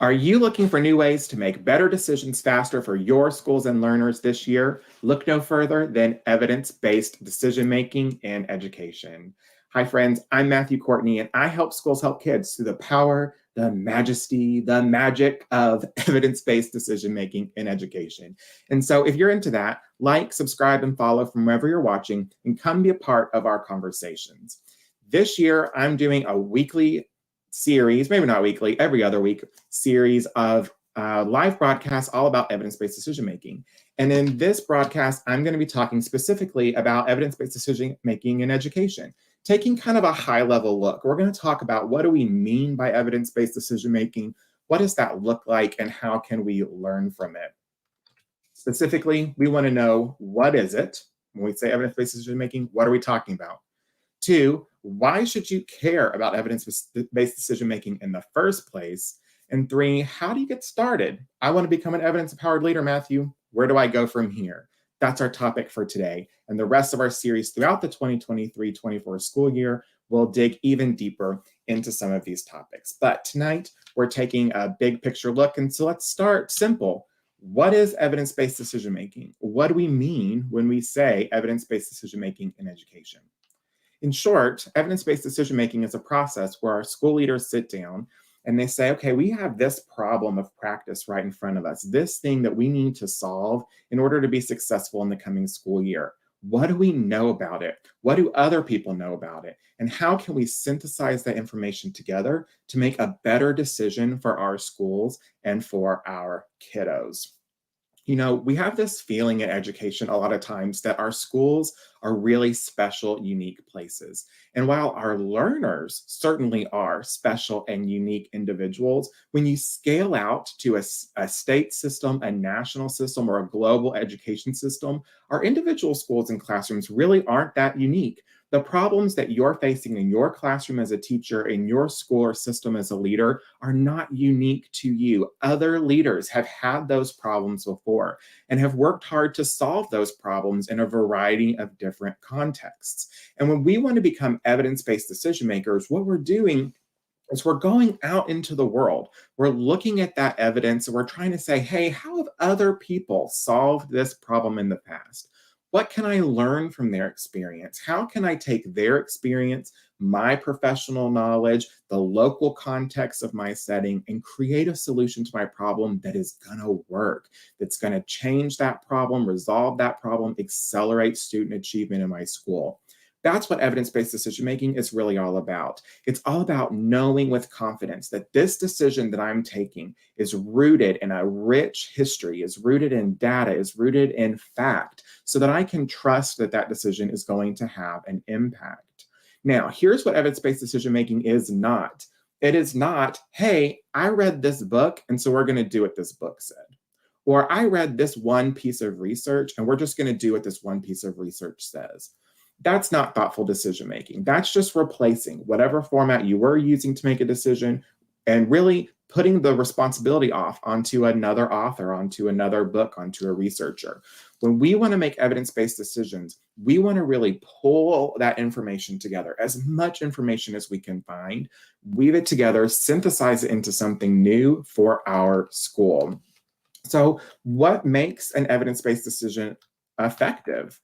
Are you looking for new ways to make better decisions faster for your schools and learners this year? Look no further than evidence-based decision-making in education. Hi, friends. I'm Matthew Courtney, and I help schools help kids through the power, the majesty, the magic of evidence-based decision-making in education. And so if you're into that, like, subscribe, and follow from wherever you're watching, and come be a part of our conversations. This year, I'm doing a weekly series, maybe not weekly, every other week series of live broadcasts all about evidence-based decision-making. And in this broadcast, I'm going to be talking specifically about evidence-based decision-making in education, taking kind of a high-level look. We're going to talk about what do we mean by evidence-based decision-making, what does that look like, and how can we learn from it? Specifically, we want to know, what is it? When we say evidence-based decision-making, what are we talking about? 2, why should you care about evidence-based decision-making in the first place? And 3, how do you get started? I want to become an evidence-empowered leader, Matthew. Where do I go from here? That's our topic for today. And the rest of our series throughout the 2023-24 school year will dig even deeper into some of these topics. But tonight, we're taking a big picture look. And so let's start simple. What is evidence-based decision-making? What do we mean when we say evidence-based decision-making in education? In short, evidence-based decision-making is a process where our school leaders sit down and they say, okay, we have this problem of practice right in front of us, this thing that we need to solve in order to be successful in the coming school year. What do we know about it? What do other people know about it? And how can we synthesize that information together to make a better decision for our schools and for our kiddos? You know, we have this feeling in education a lot of times that our schools are really special, unique places. And while our learners certainly are special and unique individuals, when you scale out to a state system, a national system, or a global education system, our individual schools and classrooms really aren't that unique. The problems that you're facing in your classroom as a teacher, in your school or system as a leader, are not unique to you. Other leaders have had those problems before and have worked hard to solve those problems in a variety of different contexts. And when we want to become evidence-based decision makers, what we're doing is we're going out into the world. We're looking at that evidence and we're trying to say, hey, how have other people solved this problem in the past? What can I learn from their experience? How can I take their experience, my professional knowledge, the local context of my setting, and create a solution to my problem that is going to work, that's going to change that problem, resolve that problem, accelerate student achievement in my school? That's what evidence-based decision-making is really all about. It's all about knowing with confidence that this decision that I'm taking is rooted in a rich history, is rooted in data, is rooted in fact, so that I can trust that that decision is going to have an impact. Now, here's what evidence-based decision-making is not. It is not, hey, I read this book, and so we're going to do what this book said. Or I read this one piece of research, and we're just going to do what this one piece of research says. That's not thoughtful decision-making. That's just replacing whatever format you were using to make a decision and really putting the responsibility off onto another author, onto another book, onto a researcher. When we want to make evidence-based decisions, we want to really pull that information together, as much information as we can find, weave it together, synthesize it into something new for our school. So what makes an evidence-based decision effective?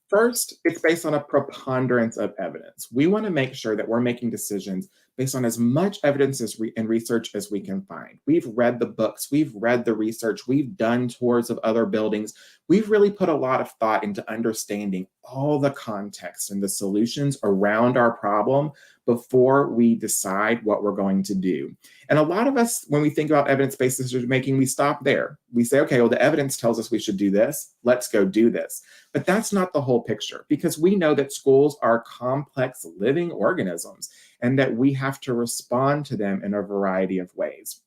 First, it's based on a preponderance of evidence. We want to make sure that we're making decisions based on as much evidence and research as we can find. We've read the books, we've read the research, we've done tours of other buildings. We've really put a lot of thought into understanding all the context and the solutions around our problem before we decide what we're going to do. And a lot of us, when we think about evidence-based decision-making, we stop there. We say, okay, well, the evidence tells us we should do this. Let's go do this. But that's not the whole picture, because we know that schools are complex living organisms and that we have to respond to them in a variety of ways.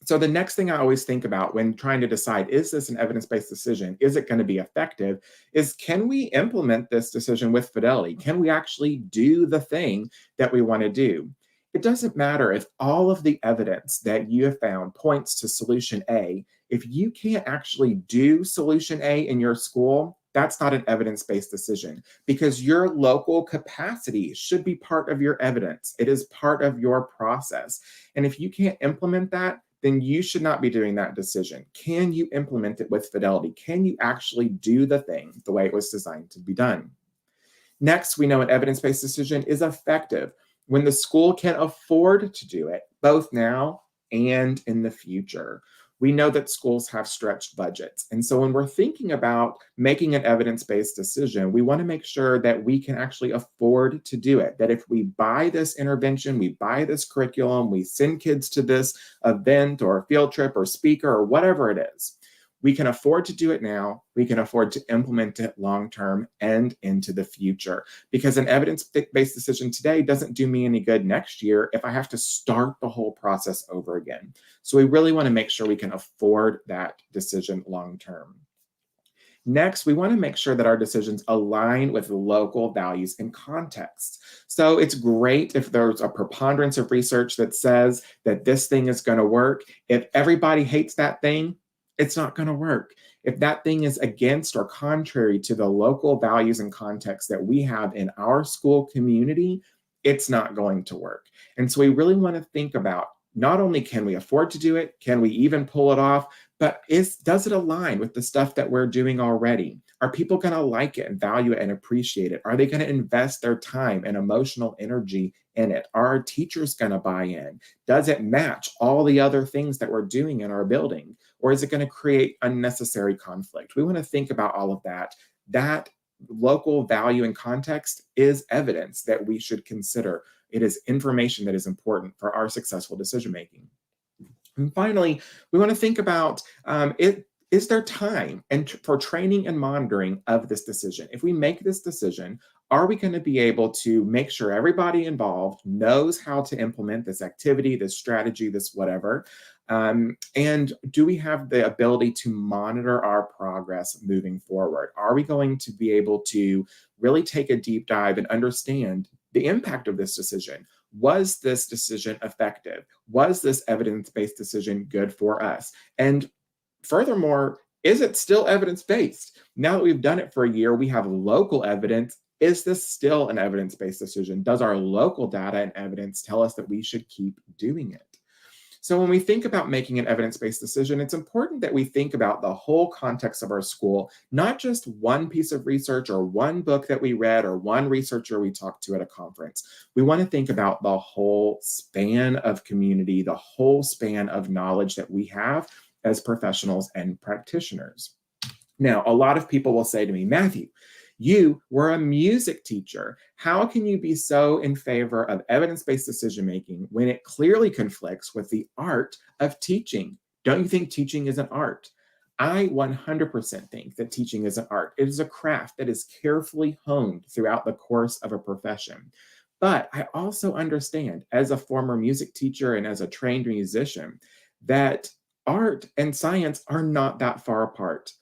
So the next thing I always think about when trying to decide, is this an evidence-based decision? Is it going to be effective? Is, can we implement this decision with fidelity? Can we actually do the thing that we want to do? It doesn't matter if all of the evidence that you have found points to solution A. If you can't actually do solution A in your school, that's not an evidence-based decision, because your local capacity should be part of your evidence. It is part of your process. And if you can't implement that, then you should not be doing that decision. Can you implement it with fidelity? Can you actually do the thing the way it was designed to be done? Next, we know an evidence-based decision is effective when the school can afford to do it, both now and in the future. We know that schools have stretched budgets. And so when we're thinking about making an evidence-based decision, we want to make sure that we can actually afford to do it. That if we buy this intervention, we buy this curriculum, we send kids to this event or field trip or speaker or whatever it is, we can afford to do it now. We can afford to implement it long-term and into the future, because an evidence-based decision today doesn't do me any good next year if I have to start the whole process over again. So we really want to make sure we can afford that decision long-term. Next, we want to make sure that our decisions align with local values and contexts. So it's great if there's a preponderance of research that says that this thing is going to work. If everybody hates that thing, it's not going to work. If that thing is against or contrary to the local values and context that we have in our school community, it's not going to work. And so we really want to think about, not only can we afford to do it, can we even pull it off, but does it align with the stuff that we're doing already? Are people going to like it and value it and appreciate it? Are they going to invest their time and emotional energy in it? Are our teachers going to buy in? Does it match all the other things that we're doing in our building? Or is it going to create unnecessary conflict? We want to think about all of that. That local value and context is evidence that we should consider. It is information that is important for our successful decision making. And finally, we want to think about, is there time for training and monitoring of this decision? If we make this decision, are we going to be able to make sure everybody involved knows how to implement this activity, this strategy, this whatever? And do we have the ability to monitor our progress moving forward? Are we going to be able to really take a deep dive and understand the impact of this decision? Was this decision effective? Was this evidence-based decision good for us? And furthermore, is it still evidence-based? Now that we've done it for a year, we have local evidence. Is this still an evidence-based decision? Does our local data and evidence tell us that we should keep doing it? So when we think about making an evidence-based decision, it's important that we think about the whole context of our school, not just one piece of research or one book that we read or one researcher we talked to at a conference. We want to think about the whole span of community, the whole span of knowledge that we have as professionals and practitioners. Now, a lot of people will say to me, Matthew, you were a music teacher. How can you be so in favor of evidence-based decision-making when it clearly conflicts with the art of teaching? Don't you think teaching is an art? I 100% think that teaching is an art. It is a craft that is carefully honed throughout the course of a profession. But I also understand, as a former music teacher and as a trained musician, that art and science are not that far apart.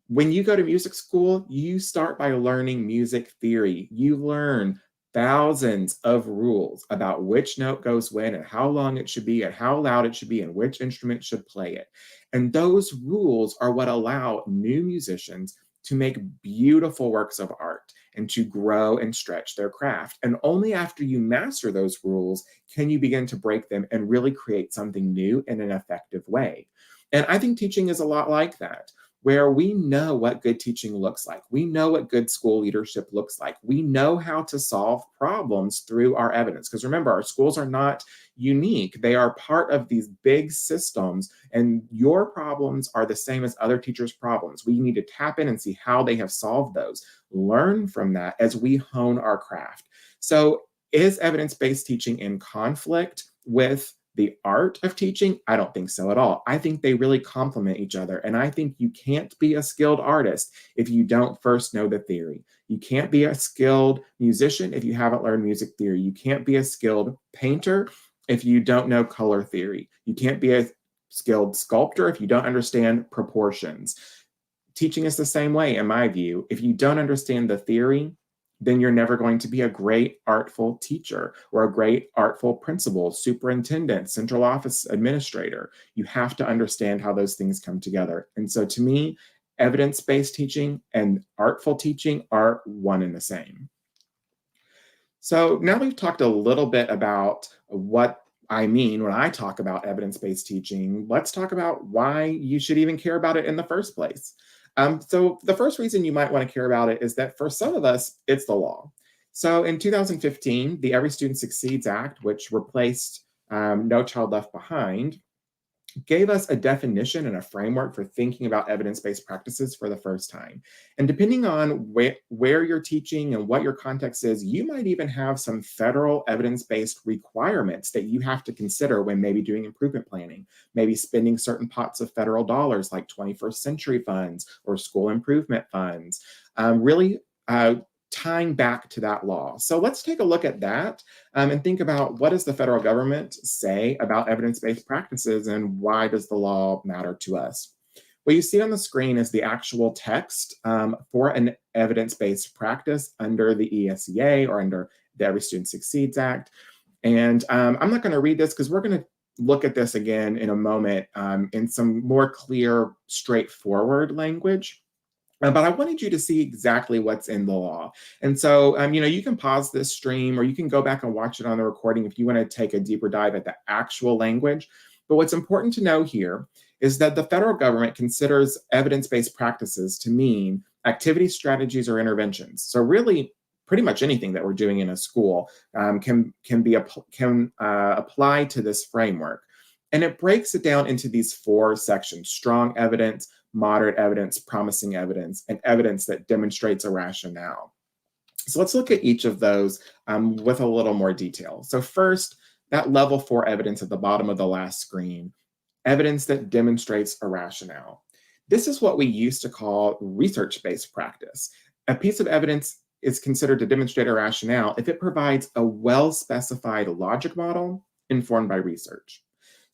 When you go to music school, you start by learning music theory. You learn thousands of rules about which note goes when and how long it should be and how loud it should be and which instrument should play it. And those rules are what allow new musicians to make beautiful works of art and to grow and stretch their craft. And only after you master those rules can you begin to break them and really create something new in an effective way. And I think teaching is a lot like that, where we know what good teaching looks like. We know what good school leadership looks like. We know how to solve problems through our evidence. Because remember, our schools are not unique. They are part of these big systems, and your problems are the same as other teachers' problems. We need to tap in and see how they have solved those. Learn from that as we hone our craft. So is evidence-based teaching in conflict with the art of teaching? I don't think so at all. I think they really complement each other. And I think you can't be a skilled artist if you don't first know the theory. You can't be a skilled musician if you haven't learned music theory. You can't be a skilled painter if you don't know color theory. You can't be a skilled sculptor if you don't understand proportions. Teaching is the same way, in my view. If you don't understand the theory, then you're never going to be a great artful teacher or a great artful principal, superintendent, central office administrator. You have to understand how those things come together. And so to me, Evidence-based teaching and artful teaching are one and the same. So now we've talked a little bit about what I mean when I talk about evidence-based teaching. Let's talk about why you should even care about it in the first place. So the first reason you might want to care about it is that for some of us, it's the law. So in 2015, the Every Student Succeeds Act, which replaced No Child Left Behind, gave us a definition and a framework for thinking about evidence-based practices for the first time. And depending on where you're teaching and what your context is, you might even have some federal evidence-based requirements that you have to consider when maybe doing improvement planning, maybe spending certain pots of federal dollars like 21st century funds or school improvement funds, really tying back to that law. So let's take a look at that and think about what does the federal government say about evidence-based practices and why does the law matter to us? What you see on the screen is the actual text for an evidence-based practice under the ESEA or under the Every Student Succeeds Act. And I'm not going to read this because we're going to look at this again in a moment in some more clear, straightforward language. But I wanted you to see exactly what's in the law. And so, you can pause this stream or you can go back and watch it on the recording if you want to take a deeper dive at the actual language. But what's important to know here is that the federal government considers evidence-based practices to mean activities, strategies, or interventions. So really, pretty much anything that we're doing in a school can apply to this framework. And it breaks it down into these 4 sections: strong evidence, moderate evidence, promising evidence, and evidence that demonstrates a rationale. So let's look at each of those with a little more detail. So first, that level 4 evidence at the bottom of the last screen, evidence that demonstrates a rationale. This is what we used to call research-based practice. A piece of evidence is considered to demonstrate a rationale if it provides a well-specified logic model informed by research.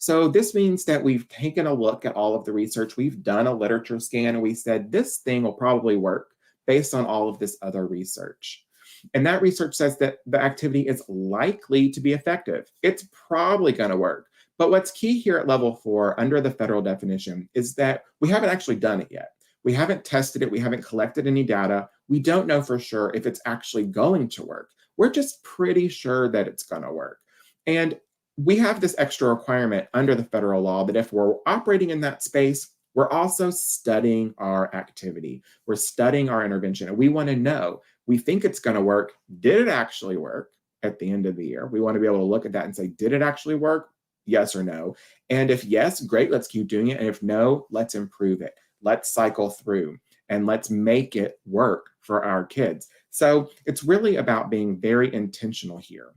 So this means that we've taken a look at all of the research, we've done a literature scan, and we said this thing will probably work based on all of this other research. And that research says that the activity is likely to be effective. It's probably going to work. But what's key here at level 4 under the federal definition is that we haven't actually done it yet. We haven't tested it. We haven't collected any data. We don't know for sure if it's actually going to work. We're just pretty sure that it's going to work. And we have this extra requirement under the federal law that if we're operating in that space, we're also studying our activity. We're studying our intervention. And we want to know, we think it's going to work. Did it actually work at the end of the year? We want to be able to look at that and say, did it actually work? Yes or no? And if yes, great, let's keep doing it. And if no, let's improve it. Let's cycle through and let's make it work for our kids. So it's really about being very intentional here.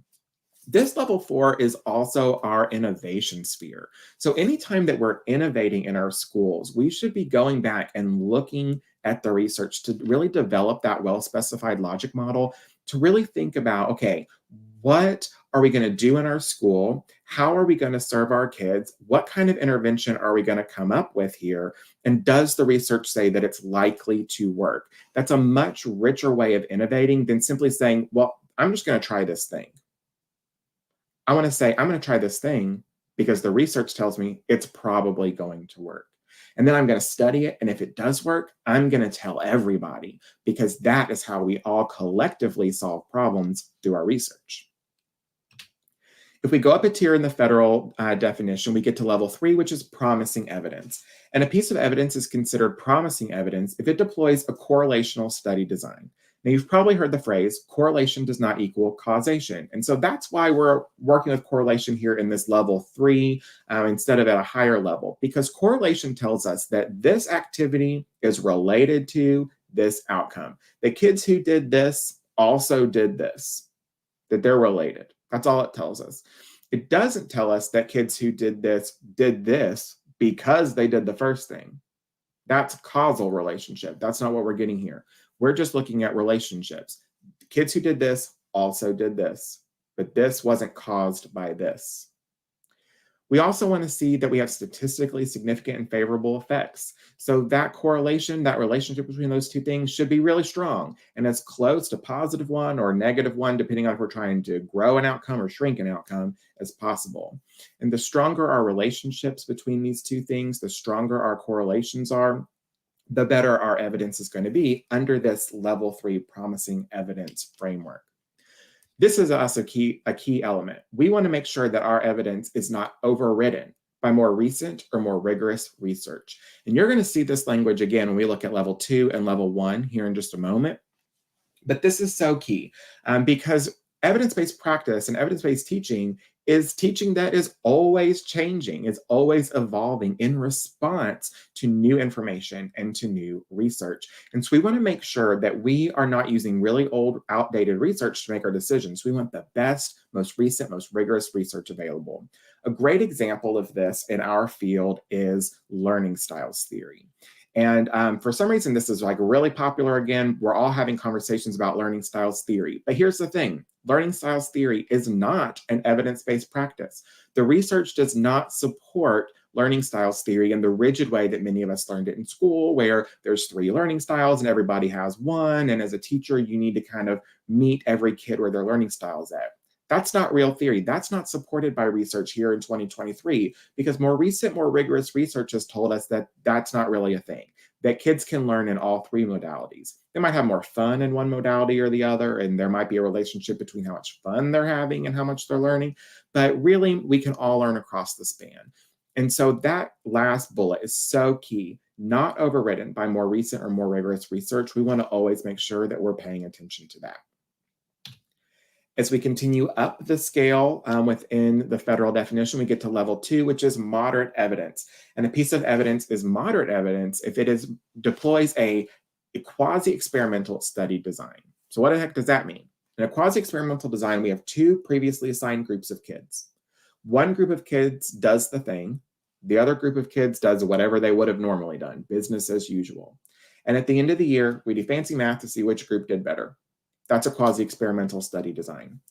This level 4 is also our innovation sphere. So anytime that we're innovating in our schools, we should be going back and looking at the research to really develop that well-specified logic model to really think about, okay, what are we going to do in our school? How are we going to serve our kids? What kind of intervention are we going to come up with here? And does the research say that it's likely to work? That's a much richer way of innovating than simply saying, well, I'm just going to try this thing. I want to say, I'm going to try this thing because the research tells me it's probably going to work. And then I'm going to study it. And if it does work, I'm going to tell everybody because that is how we all collectively solve problems through our research. If we go up a tier in the federal definition, we get to level 3, which is promising evidence. And a piece of evidence is considered promising evidence if it deploys a correlational study design. Now, you've probably heard the phrase, correlation does not equal causation. And so that's why we're working with correlation here in this level 3 instead of at a higher level, because correlation tells us that this activity is related to this outcome. The kids who did this also did this, that they're related. That's all it tells us. It doesn't tell us that kids who did this because they did the first thing. That's causal relationship. That's not what we're getting here. We're just looking at relationships. The kids who did this also did this, but this wasn't caused by this. We also want to see that we have statistically significant and favorable effects. So that correlation, that relationship between those two things should be really strong and as close to +1 or -1, depending on if we're trying to grow an outcome or shrink an outcome as possible. And the stronger our relationships between these two things, the stronger our correlations are, the better our evidence is going to be under this level 3 promising evidence framework. This is also a key element. We want to make sure that our evidence is not overridden by more recent or more rigorous research. And you're going to see this language again when we look at level 2 and level 1 here in just a moment. But this is so key because evidence-based practice and evidence-based teaching is teaching that is always changing, is always evolving in response to new information and to new research. And so we want to make sure that we are not using really old, outdated research to make our decisions. We want the best, most recent, most rigorous research available. A great example of this in our field is learning styles theory. And for some reason, this is like really popular again. We're all having conversations about learning styles theory. But here's the thing. Learning styles theory is not an evidence-based practice. The research does not support learning styles theory in the rigid way that many of us learned it in school, where there's 3 learning styles and everybody has one. And as a teacher, you need to kind of meet every kid where their learning style is at. That's not real theory. That's not supported by research here in 2023 because more recent, more rigorous research has told us that that's not really a thing, that kids can learn in all 3 modalities. They might have more fun in one modality or the other, and there might be a relationship between how much fun they're having and how much they're learning, but really we can all learn across the span. And so that last bullet is so key, not overridden by more recent or more rigorous research. We want to always make sure that we're paying attention to that. As we continue up the scale within the federal definition, we get to level 2, which is moderate evidence. And a piece of evidence is moderate evidence if it deploys a quasi-experimental study design. So what the heck does that mean? In a quasi-experimental design, we have 2 previously assigned groups of kids. One group of kids does the thing. The other group of kids does whatever they would have normally done, business as usual. And at the end of the year, we do fancy math to see which group did better. That's a quasi-experimental study design.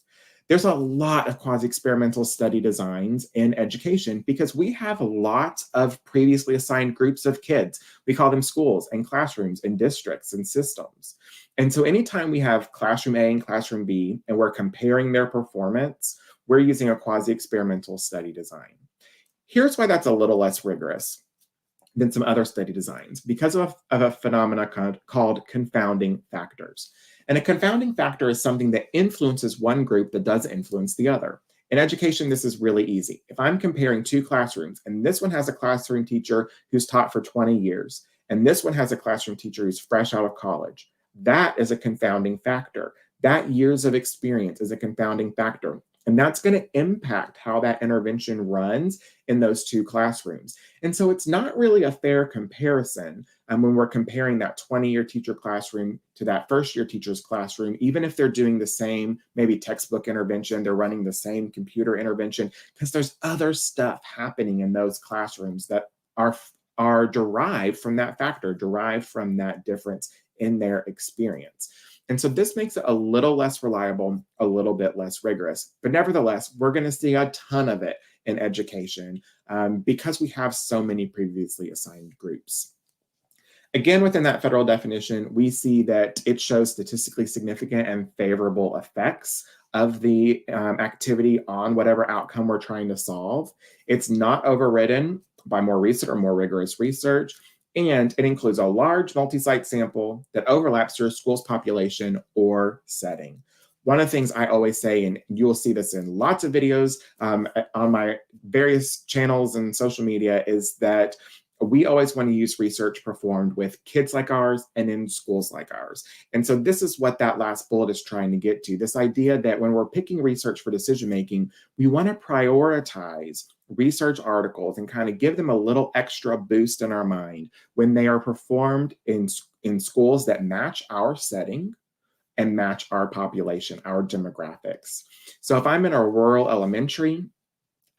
There's a lot of quasi-experimental study designs in education because we have lots of previously assigned groups of kids. We call them schools and classrooms and districts and systems. And so anytime we have classroom A and classroom B and we're comparing their performance, we're using a quasi-experimental study design. Here's why that's a little less rigorous than some other study designs, because of a phenomena called confounding factors. And a confounding factor is something that influences one group that doesn't influence the other. In education, this is really easy. If I'm comparing 2 classrooms, and this one has a classroom teacher who's taught for 20 years, and this one has a classroom teacher who's fresh out of college, that is a confounding factor. That years of experience is a confounding factor. And that's going to impact how that intervention runs in those 2 classrooms. And so it's not really a fair comparison when we're comparing that 20-year teacher classroom to that first-year teacher's classroom, even if they're doing the same, maybe textbook intervention, they're running the same computer intervention, because there's other stuff happening in those classrooms that are derived from that factor, derived from that difference in their experience. And so this makes it a little less reliable, a little bit less rigorous. But nevertheless, we're going to see a ton of it in education because we have so many previously assigned groups. Again, within that federal definition, we see that it shows statistically significant and favorable effects of the activity on whatever outcome we're trying to solve. It's not overridden by more recent or more rigorous research. And it includes a large multi-site sample that overlaps your school's population or setting. One of the things I always say, and you'll see this in lots of videos on my various channels and social media, is that we always want to use research performed with kids like ours and in schools like ours. And so this is what that last bullet is trying to get to, this idea that when we're picking research for decision-making, we want to prioritize research articles and kind of give them a little extra boost in our mind when they are performed in schools that match our setting and match our population, our demographics. So if I'm in a rural elementary,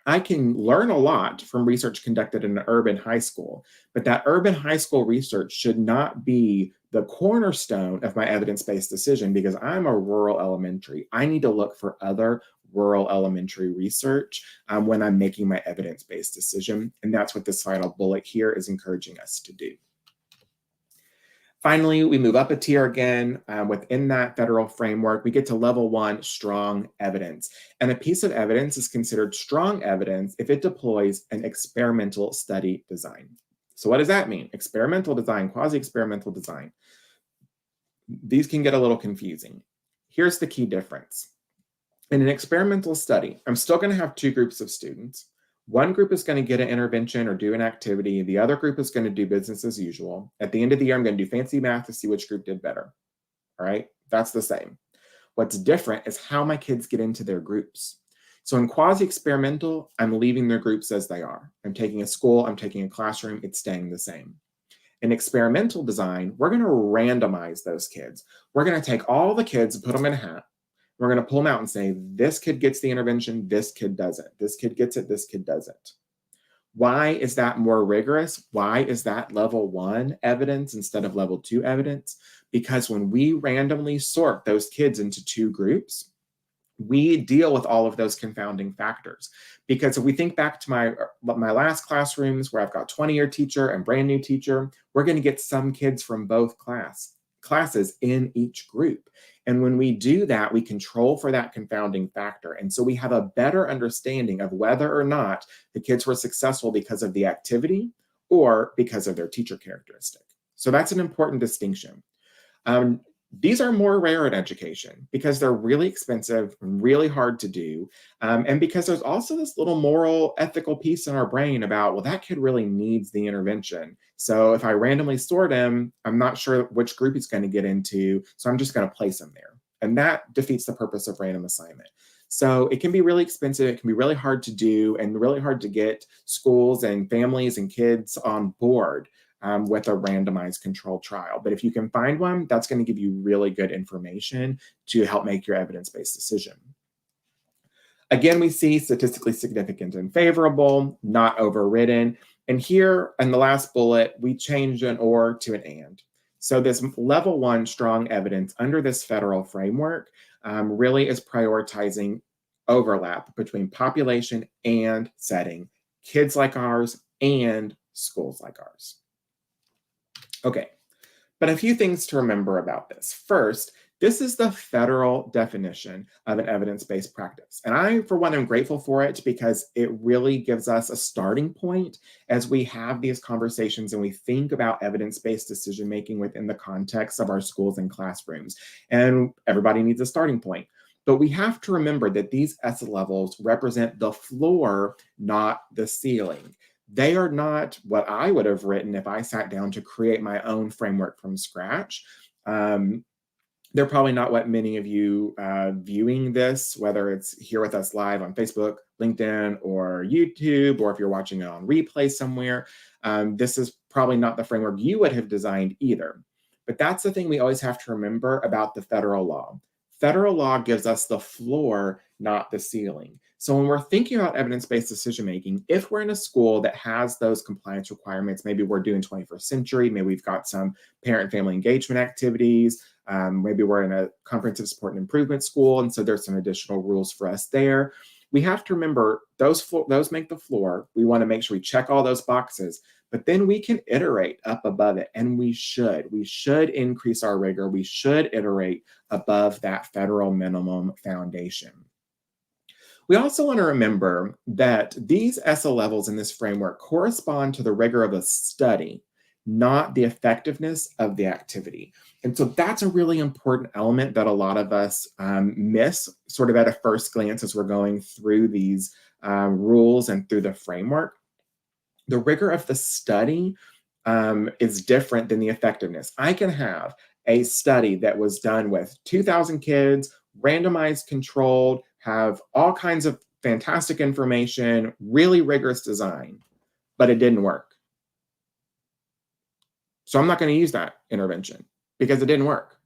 I can learn a lot from research conducted in an urban high school, but that urban high school research should not be the cornerstone of my evidence-based decision because I'm a rural elementary. I need to look for other rural elementary research when I'm making my evidence-based decision, and that's what this final bullet here is encouraging us to do. Finally, we move up a tier again. Within that federal framework, we get to level 1, strong evidence. And a piece of evidence is considered strong evidence if it deploys an experimental study design. So what does that mean? Experimental design, quasi-experimental design. These can get a little confusing. Here's the key difference. In an experimental study, I'm still going to have two groups of students. One group is going to get an intervention or do an activity. The other group is going to do business as usual. At the end of the year, I'm going to do fancy math to see which group did better. All right, that's the same. What's different is how my kids get into their groups. So in quasi-experimental, I'm leaving their groups as they are. I'm taking a school, I'm taking a classroom, it's staying the same. In experimental design, we're going to randomize those kids. We're going to take all the kids and put them in a hat. We're going to pull them out and say, this kid gets the intervention, this kid doesn't. This kid gets it, this kid doesn't. Why is that more rigorous? Why is that level 1 evidence instead of level 2 evidence? Because when we randomly sort those kids into two groups, we deal with all of those confounding factors. Because if we think back to my last classrooms where I've got 20-year teacher and brand new teacher, we're going to get some kids from both classes in each group. And when we do that, we control for that confounding factor. And so we have a better understanding of whether or not the kids were successful because of the activity or because of their teacher characteristic. So that's an important distinction. These are more rare in education because they're really expensive, really hard to do, and because there's also this little moral, ethical piece in our brain about, well, that kid really needs the intervention. So if I randomly sort him, I'm not sure which group he's going to get into, so I'm just going to place him there. And that defeats the purpose of random assignment. So it can be really expensive, it can be really hard to do, and really hard to get schools and families and kids on board with a randomized controlled trial. But if you can find one, that's going to give you really good information to help make your evidence-based decision. Again, we see statistically significant and favorable, not overridden. And here in the last bullet, we changed an or to an and. So this level 1 strong evidence under this federal framework really is prioritizing overlap between population and setting, kids like ours and schools like ours. Okay, but a few things to remember about this. First, this is the federal definition of an evidence-based practice. And I, for one, am grateful for it because it really gives us a starting point as we have these conversations and we think about evidence-based decision-making within the context of our schools and classrooms. And everybody needs a starting point. But we have to remember that these ESSA levels represent the floor, not the ceiling. They are not what I would have written if I sat down to create my own framework from scratch. They're probably not what many of you viewing this, whether it's here with us live on Facebook, LinkedIn, or YouTube, or if you're watching it on replay somewhere. This is probably not the framework you would have designed either. But that's the thing we always have to remember about the federal law. Federal law gives us the floor, not the ceiling. So when we're thinking about evidence-based decision-making, if we're in a school that has those compliance requirements, maybe we're doing 21st century, maybe we've got some parent and family engagement activities, maybe we're in a comprehensive support and improvement school, and so there's some additional rules for us there. We have to remember those make the floor. We want to make sure we check all those boxes, but then we can iterate up above it, and we should. We should increase our rigor. We should iterate above that federal minimum foundation. We also want to remember that these ESSA levels in this framework correspond to the rigor of a study, not the effectiveness of the activity. And so that's a really important element that a lot of us miss sort of at a first glance as we're going through these rules and through the framework. The rigor of the study is different than the effectiveness. I can have a study that was done with 2,000 kids, randomized, controlled, have all kinds of fantastic information, really rigorous design, but it didn't work. So I'm not going to use that intervention because it didn't work.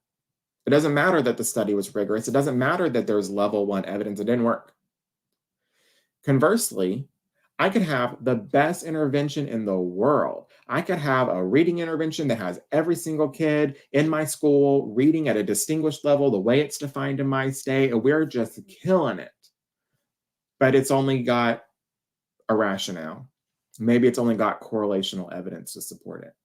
It doesn't matter that the study was rigorous. It doesn't matter that there's level 1 evidence. It didn't work. Conversely, I could have the best intervention in the world. I could have a reading intervention that has every single kid in my school reading at a distinguished level, the way it's defined in my state, and we're just killing it. But it's only got a rationale. Maybe it's only got correlational evidence to support it.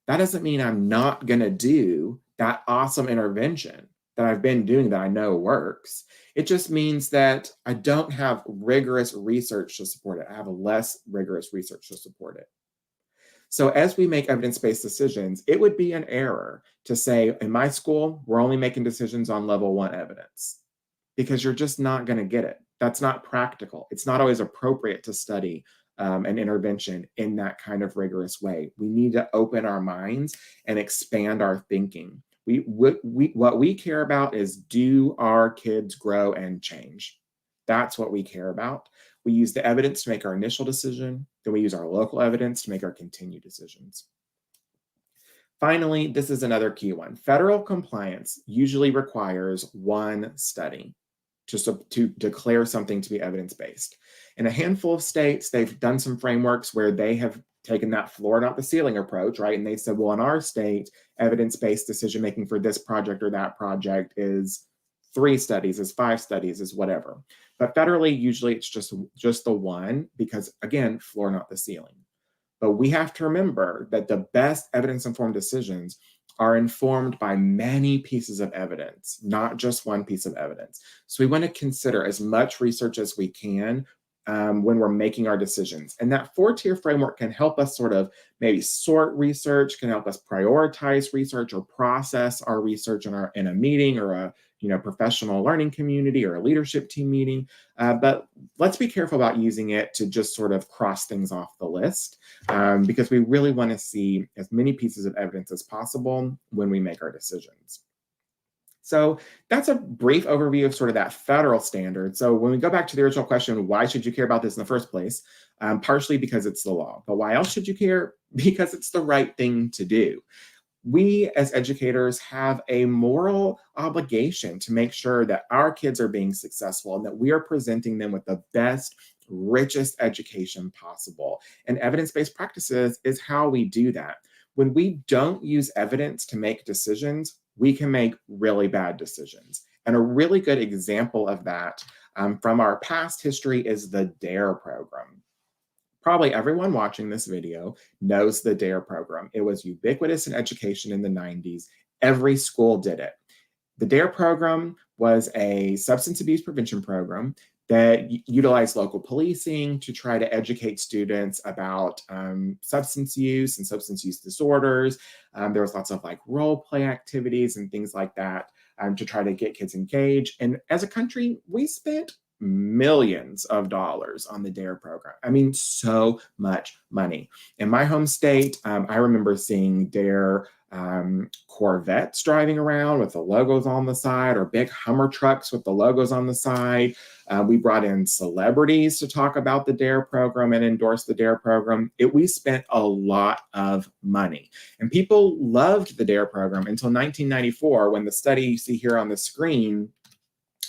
That doesn't mean I'm not going to do that awesome intervention that I've been doing that I know works. It just means that I don't have rigorous research to support it. I have less rigorous research to support it. So as we make evidence-based decisions, it would be an error to say, in my school, we're only making decisions on level 1 evidence, because you're just not going to get it. That's not practical. It's not always appropriate to study an intervention in that kind of rigorous way. We need to open our minds and expand our thinking. What we care about is, do our kids grow and change? That's what we care about. We use the evidence to make our initial decision, then we use our local evidence to make our continued decisions. Finally, this is another key one. Federal compliance usually requires one study to declare something to be evidence-based. In a handful of states, they've done some frameworks where they have taken that floor, not the ceiling approach, right? And they said, well, in our state, evidence-based decision-making for this project or that project is 3 studies, is 5 studies, is whatever. But federally, usually it's just the one, because again, floor, not the ceiling. But we have to remember that the best evidence-informed decisions are informed by many pieces of evidence, not just one piece of evidence. So we want to consider as much research as we can when we're making our decisions. And that 4-tier framework can help us sort of maybe sort research, can help us prioritize research or process our research in a meeting or a professional learning community or a leadership team meeting. But let's be careful about using it to just sort of cross things off the list, because we really want to see as many pieces of evidence as possible when we make our decisions. So that's a brief overview of sort of that federal standard. So when we go back to the original question, why should you care about this in the first place? Partially because it's the law. But why else should you care? Because it's the right thing to do. We as educators have a moral obligation to make sure that our kids are being successful and that we are presenting them with the best, richest education possible. And evidence-based practices is how we do that. When we don't use evidence to make decisions, we can make really bad decisions. And a really good example of that from our past history is the DARE program. Probably everyone watching this video knows the DARE program. It was ubiquitous in education in the 90s. Every school did it. The DARE program was a substance abuse prevention program that utilized local policing to try to educate students about substance use and substance use disorders. There was lots of like role play activities and things like that to try to get kids engaged. And as a country, we spent millions of dollars on the DARE program. I mean, so much money. In my home state, I remember seeing DARE Corvettes driving around with the logos on the side, or big Hummer trucks with the logos on the side. We brought in celebrities to talk about the DARE program and endorse the DARE program. We spent a lot of money. And people loved the DARE program until 1994, when the study you see here on the screen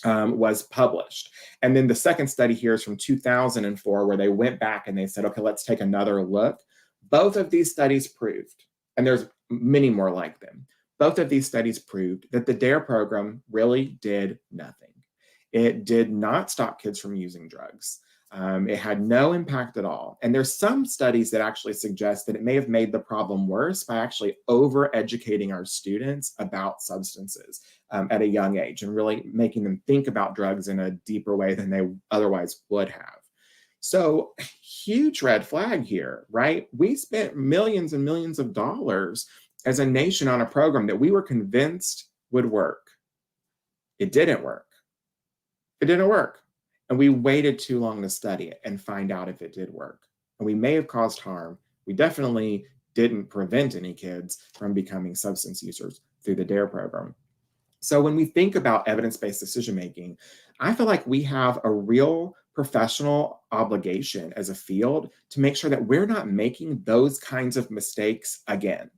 was published. And then the second study here is from 2004, where they went back and they said, okay, let's take another look. Both of these studies proved, and there's many more like them, both of these studies proved that the DARE program really did nothing. It did not stop kids from using drugs. It had no impact at all. And there's some studies that actually suggest that it may have made the problem worse by actually over-educating our students about substances at a young age, and really making them think about drugs in a deeper way than they otherwise would have. So huge red flag here, right? We spent millions and millions of dollars as a nation on a program that we were convinced would work. It didn't work. It didn't work. And we waited too long to study it and find out if it did work. And we may have caused harm. We definitely didn't prevent any kids from becoming substance users through the DARE program. So when we think about evidence-based decision-making, I feel like we have a real professional obligation as a field to make sure that we're not making those kinds of mistakes again.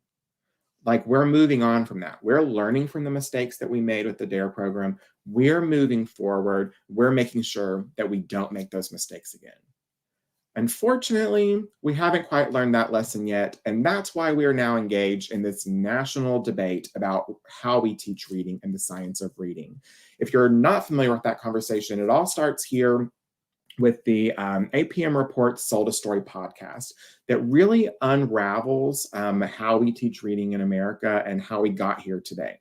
Like, we're moving on from that. We're learning from the mistakes that we made with the DARE program. We're moving forward. We're making sure that we don't make those mistakes again. Unfortunately, we haven't quite learned that lesson yet, and that's why we are now engaged in this national debate about how we teach reading and the science of reading. If you're not familiar with that conversation, it all starts here with the APM Report Sold a Story podcast that really unravels how we teach reading in America and how we got here today.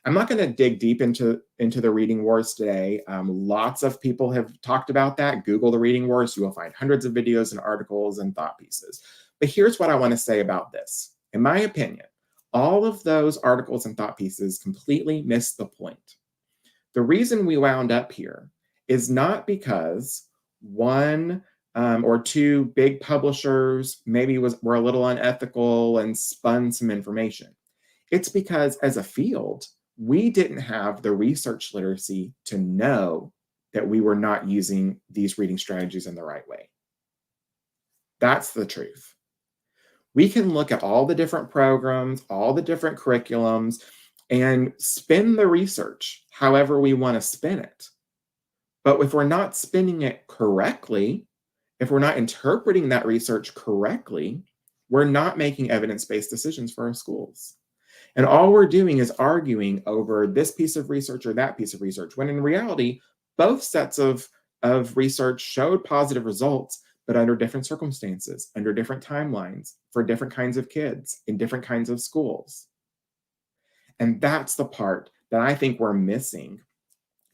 I'm not going to dig deep into the reading wars today. Lots of people have talked about that. Google the reading wars. You will find hundreds of videos and articles and thought pieces. But here's what I want to say about this. In my opinion, all of those articles and thought pieces completely missed the point. The reason we wound up here is not because one or two big publishers maybe were a little unethical and spun some information. It's because as a field, we didn't have the research literacy to know that we were not using these reading strategies in the right way. That's the truth. We can look at all the different programs, all the different curriculums, and spin the research however we want to spin it. But if we're not spinning it correctly, if we're not interpreting that research correctly, we're not making evidence-based decisions for our schools. And all we're doing is arguing over this piece of research or that piece of research, when in reality, both sets of research showed positive results, but under different circumstances, under different timelines, for different kinds of kids, in different kinds of schools. And that's the part that I think we're missing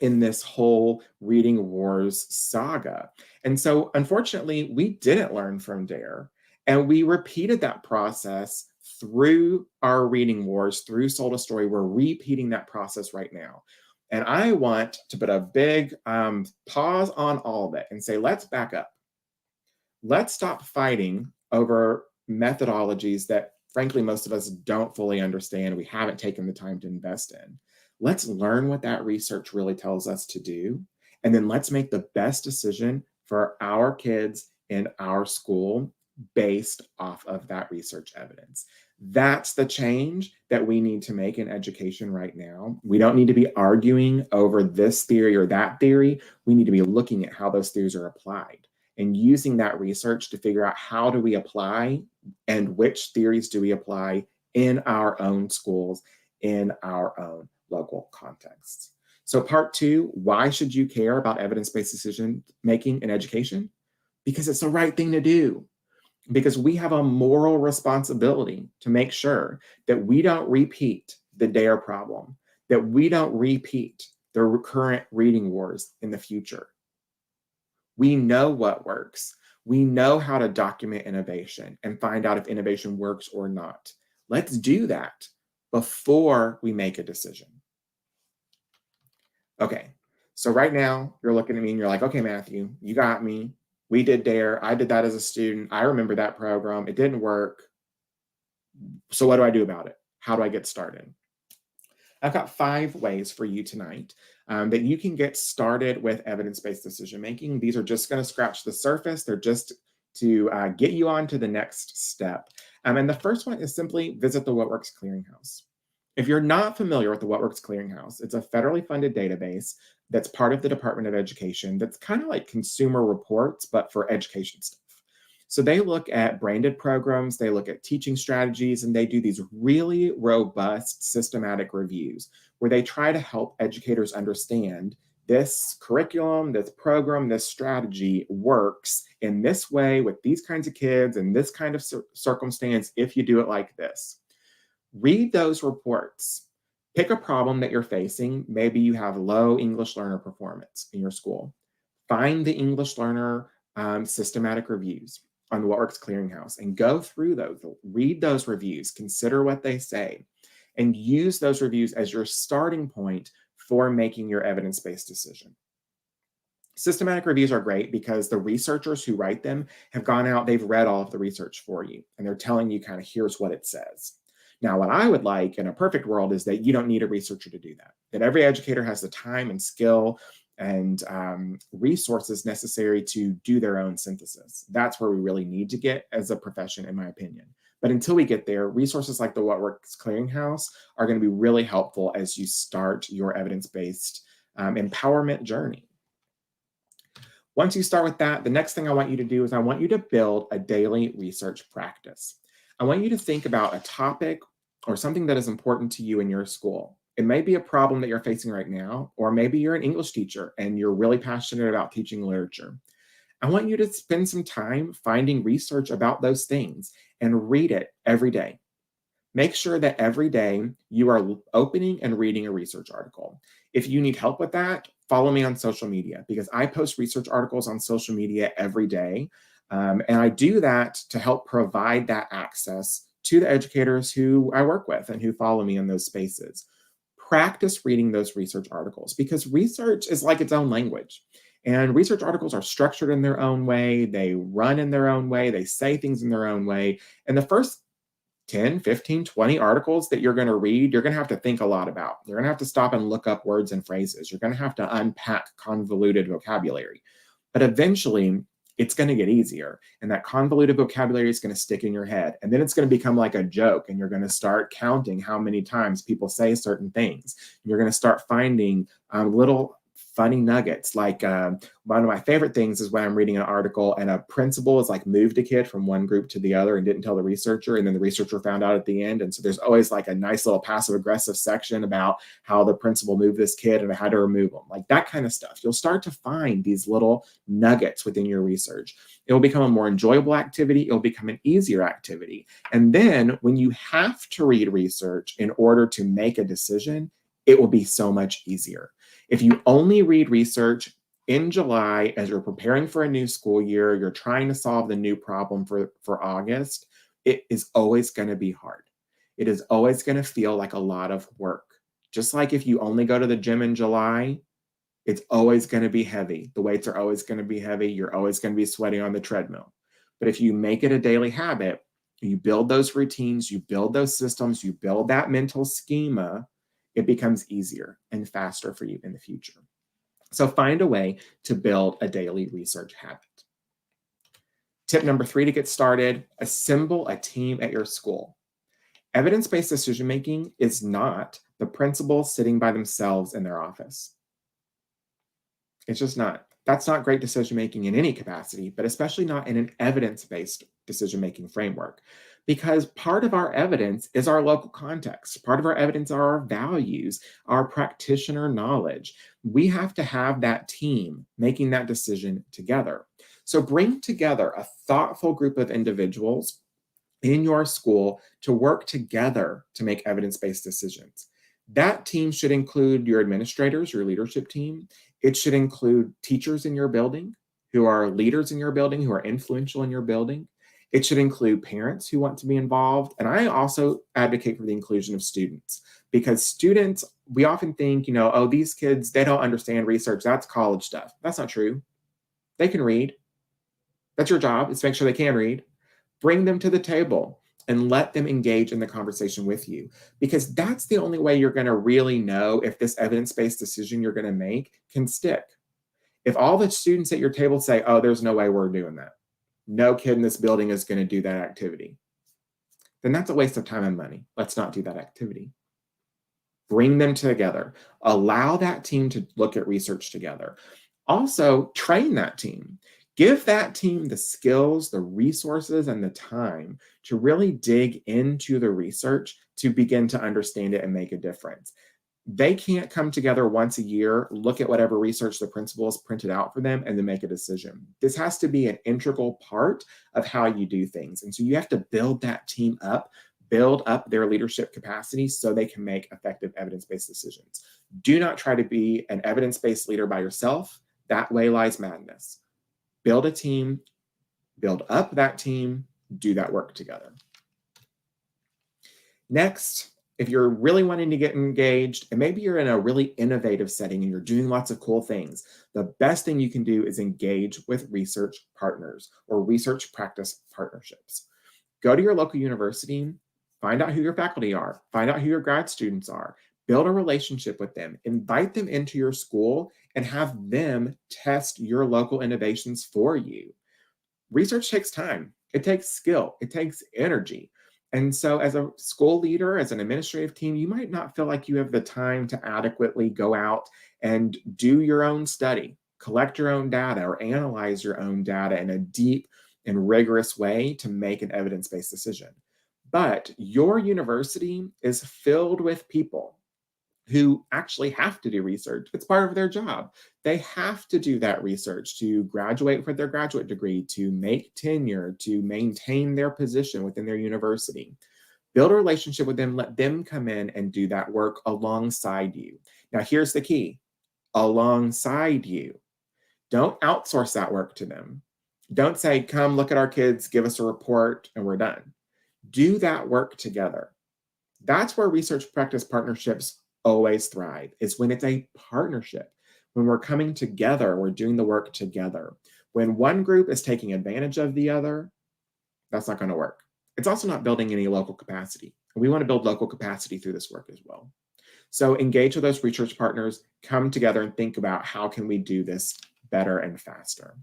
in this whole reading wars saga. And so unfortunately, we didn't learn from DARE, and we repeated that process through our reading wars, through Sold a Story. We're repeating that process right now. And I want to put a big pause on all of it and say, let's back up. Let's stop fighting over methodologies that, frankly, most of us don't fully understand. We haven't taken the time to invest in. Let's learn what that research really tells us to do. And then let's make the best decision for our kids in our school based off of that research evidence. That's the change that we need to make in education right now. We don't need to be arguing over this theory or that theory. We need to be looking at how those theories are applied and using that research to figure out how do we apply and which theories do we apply in our own schools, in our own local contexts. So part two, why should you care about evidence-based decision making in education? Because it's the right thing to do. Because we have a moral responsibility to make sure that we don't repeat the DARE problem, that we don't repeat the recurrent reading wars in the future. We know what works. We know how to document innovation and find out if innovation works or not. Let's do that before we make a decision. Okay, so right now you're looking at me and you're like, okay, Matthew, you got me. We did DARE. I did that as a student. I remember that program. It didn't work. So what do I do about it? How do I get started? I've got 5 ways for you tonight that you can get started with evidence-based decision-making. These are just going to scratch the surface. They're just to get you on to the next step. And the first one is simply visit the What Works Clearinghouse. If you're not familiar with the What Works Clearinghouse, it's a federally funded database that's part of the Department of Education that's kind of like Consumer Reports, but for education stuff. So they look at branded programs, they look at teaching strategies, and they do these really robust systematic reviews where they try to help educators understand this curriculum, this program, this strategy works in this way with these kinds of kids and this kind of circumstance if you do it like this. Read those reports. Pick a problem that you're facing. Maybe you have low English learner performance in your school. Find the English learner systematic reviews on the What Works Clearinghouse and go through those. Read those reviews. Consider what they say. And use those reviews as your starting point for making your evidence-based decision. Systematic reviews are great because the researchers who write them have gone out, they've read all of the research for you, and they're telling you kind of here's what it says. Now, what I would like in a perfect world is that you don't need a researcher to do that every educator has the time and skill and resources necessary to do their own synthesis. That's where we really need to get as a profession, in my opinion. But until we get there, resources like the What Works Clearinghouse are going to be really helpful as you start your evidence-based empowerment journey. Once you start with that, the next thing I want you to do is I want you to build a daily research practice. I want you to think about a topic or something that is important to you in your school. It may be a problem that you're facing right now, or maybe you're an English teacher and you're really passionate about teaching literature. I want you to spend some time finding research about those things and read it every day. Make sure that every day you are opening and reading a research article. If you need help with that, follow me on social media because I post research articles on social media every day. And I do that to help provide that access to the educators who I work with and who follow me in those spaces. Practice reading those research articles because research is like its own language. And research articles are structured in their own way, they run in their own way, they say things in their own way. And the first 10, 15, 20 articles that you're going to read, you're going to have to think a lot about. You're going to have to stop and look up words and phrases. You're going to have to unpack convoluted vocabulary. But eventually, it's going to get easier. And that convoluted vocabulary is going to stick in your head. And then it's going to become like a joke. And you're going to start counting how many times people say certain things. You're going to start finding little funny nuggets. Like one of my favorite things is when I'm reading an article and a principal is like moved a kid from one group to the other and didn't tell the researcher. And then the researcher found out at the end. And so there's always like a nice little passive aggressive section about how the principal moved this kid and how to remove them. Like that kind of stuff. You'll start to find these little nuggets within your research. It will become a more enjoyable activity. It will become an easier activity. And then when you have to read research in order to make a decision, it will be so much easier. If you only read research in July as you're preparing for a new school year, you're trying to solve the new problem for August, it is always going to be hard. It is always going to feel like a lot of work. Just like if you only go to the gym in July, it's always going to be heavy. The weights are always going to be heavy. You're always going to be sweating on the treadmill. But if you make it a daily habit, you build those routines, you build those systems, you build that mental schema, it becomes easier and faster for you in the future. So find a way to build a daily research habit. Tip number 3 to get started, assemble a team at your school. Evidence-based decision-making is not the principal sitting by themselves in their office. It's just not. That's not great decision-making in any capacity, but especially not in an evidence-based decision-making framework. Because part of our evidence is our local context. Part of our evidence are our values, our practitioner knowledge. We have to have that team making that decision together. So bring together a thoughtful group of individuals in your school to work together to make evidence-based decisions. That team should include your administrators, your leadership team. It should include teachers in your building who are leaders in your building, who are influential in your building. It should include parents who want to be involved. And I also advocate for the inclusion of students because students, we often think, oh, these kids, they don't understand research. That's college stuff. That's not true. They can read. That's your job, is to make sure they can read. Bring them to the table and let them engage in the conversation with you because that's the only way you're going to really know if this evidence-based decision you're going to make can stick. If all the students at your table say, oh, there's no way we're doing that, no kid in this building is going to do that activity, then that's a waste of time and money. Let's not do that activity. Bring them together. Allow that team to look at research together. Also, train that team. Give that team the skills, the resources, and the time to really dig into the research to begin to understand it and make a difference. They can't come together once a year, look at whatever research the principal has printed out for them, and then make a decision. This has to be an integral part of how you do things. And so you have to build that team up, build up their leadership capacity so they can make effective evidence-based decisions. Do not try to be an evidence-based leader by yourself. That way lies madness. Build a team, build up that team, do that work together. Next, if you're really wanting to get engaged, and maybe you're in a really innovative setting and you're doing lots of cool things, the best thing you can do is engage with research partners or research practice partnerships. Go to your local university, find out who your faculty are, find out who your grad students are, build a relationship with them, invite them into your school, and have them test your local innovations for you. Research takes time, it takes skill, it takes energy. And so as a school leader, as an administrative team, you might not feel like you have the time to adequately go out and do your own study, collect your own data, or analyze your own data in a deep and rigorous way to make an evidence-based decision. But your university is filled with people who actually have to do research. It's part of their job. They have to do that research to graduate with their graduate degree, to make tenure, to maintain their position within their university. Build a relationship with them, let them come in and do that work alongside you. Now, here's the key, alongside you. Don't outsource that work to them. Don't say, come look at our kids, give us a report, and we're done. Do that work together. That's where research practice partnerships always thrive, is when it's a partnership. When we're coming together, we're doing the work together. When one group is taking advantage of the other, that's not going to work. It's also not building any local capacity. We want to build local capacity through this work as well. So engage with those research partners, come together and think about how can we do this better and faster.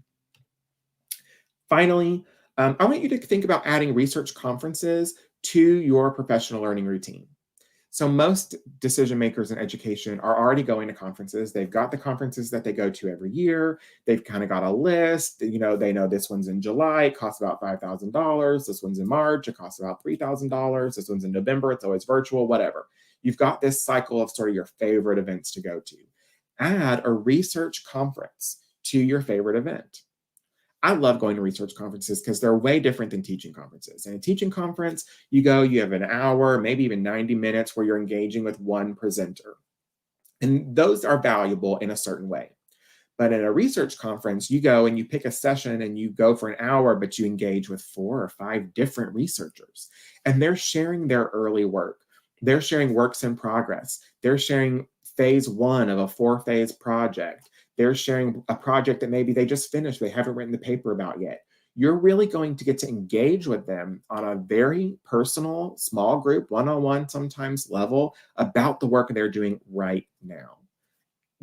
Finally, I want you to think about adding research conferences to your professional learning routine. So most decision makers in education are already going to conferences. They've got the conferences that they go to every year. They've kind of got a list. They know this one's in July, it costs about $5,000. This one's in March, it costs about $3,000. This one's in November, it's always virtual, whatever. You've got this cycle of sort of your favorite events to go to. Add a research conference to your favorite event. I love going to research conferences because they're way different than teaching conferences. In a teaching conference, you go, you have an hour, maybe even 90 minutes where you're engaging with one presenter. And those are valuable in a certain way. But in a research conference, you go and you pick a session and you go for an hour, but you engage with 4 or 5 different researchers. And they're sharing their early work. They're sharing works in progress. They're sharing phase 1 of a 4-phase project. They're sharing a project that maybe they just finished, they haven't written the paper about yet. You're really going to get to engage with them on a very personal, small group, one-on-one sometimes level about the work they're doing right now.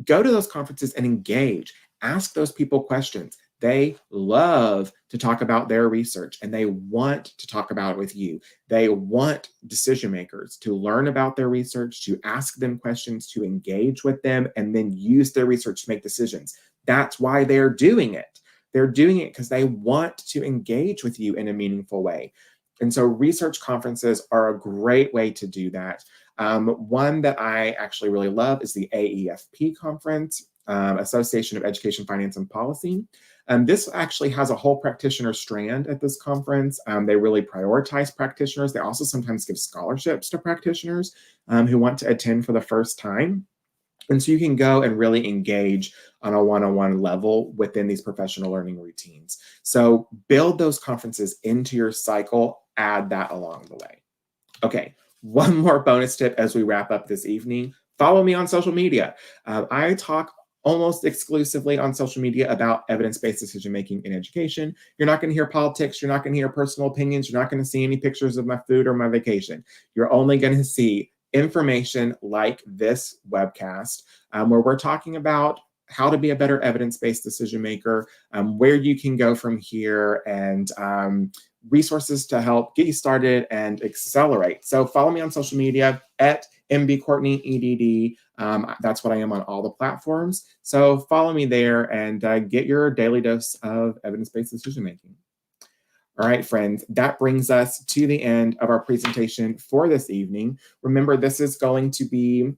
Go to those conferences and engage. Ask those people questions. They love to talk about their research and they want to talk about it with you. They want decision makers to learn about their research, to ask them questions, to engage with them, and then use their research to make decisions. That's why they're doing it. They're doing it because they want to engage with you in a meaningful way. And so research conferences are a great way to do that. One that I actually really love is the AEFP conference, Association of Education, Finance, and Policy. This actually has a whole practitioner strand at this conference. They really prioritize practitioners. They also sometimes give scholarships to practitioners who want to attend for the first time. And so you can go and really engage on a one-on-one level within these professional learning routines. So build those conferences into your cycle, add that along the way. Okay, one more bonus tip as we wrap up this evening. Follow me on social media. I talk almost exclusively on social media about evidence-based decision-making in education. You're not going to hear politics. You're not going to hear personal opinions. You're not going to see any pictures of my food or my vacation. You're only going to see information like this webcast, where we're talking about how to be a better evidence-based decision maker, where you can go from here, and resources to help get you started and accelerate. So follow me on social media at MB Courtney EDD. That's what I am on all the platforms. So follow me there and get your daily dose of evidence-based decision making. All right, friends, that brings us to the end of our presentation for this evening. Remember, this is going to be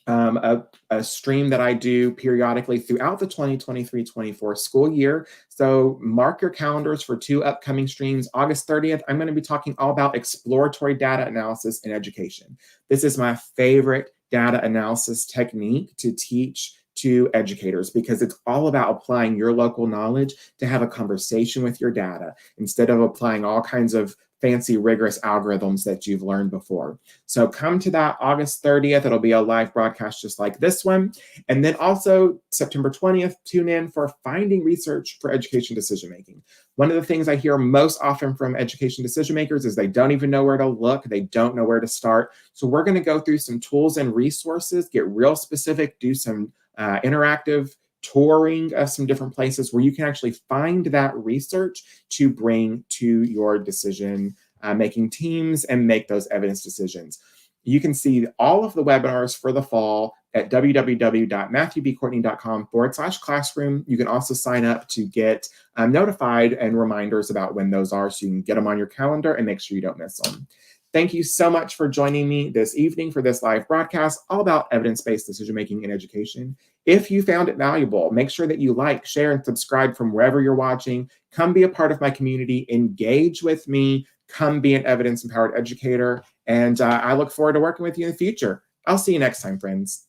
a stream that I do periodically throughout the 2023-24 school year. So mark your calendars for 2 upcoming streams. August 30th, I'm going to be talking all about exploratory data analysis in education. This is my favorite data analysis technique to teach to educators because it's all about applying your local knowledge to have a conversation with your data instead of applying all kinds of fancy, rigorous algorithms that you've learned before. So come to that August 30th. It'll be a live broadcast just like this one. And then also September 20th, tune in for Finding Research for Education Decision Making. One of the things I hear most often from education decision makers is they don't even know where to look. They don't know where to start. So we're going to go through some tools and resources, get real specific, do some interactive touring of some different places where you can actually find that research to bring to your decision making teams and make those evidence decisions. You can see all of the webinars for the fall at www.matthewbcourtney.com/classroom. You can also sign up to get notified and reminders about when those are so you can get them on your calendar and make sure you don't miss them. Thank you so much for joining me this evening for this live broadcast all about evidence-based decision-making in education. If you found it valuable, make sure that you like, share, and subscribe from wherever you're watching. Come be a part of my community, engage with me, come be an evidence-empowered educator, and I look forward to working with you in the future. I'll see you next time, friends.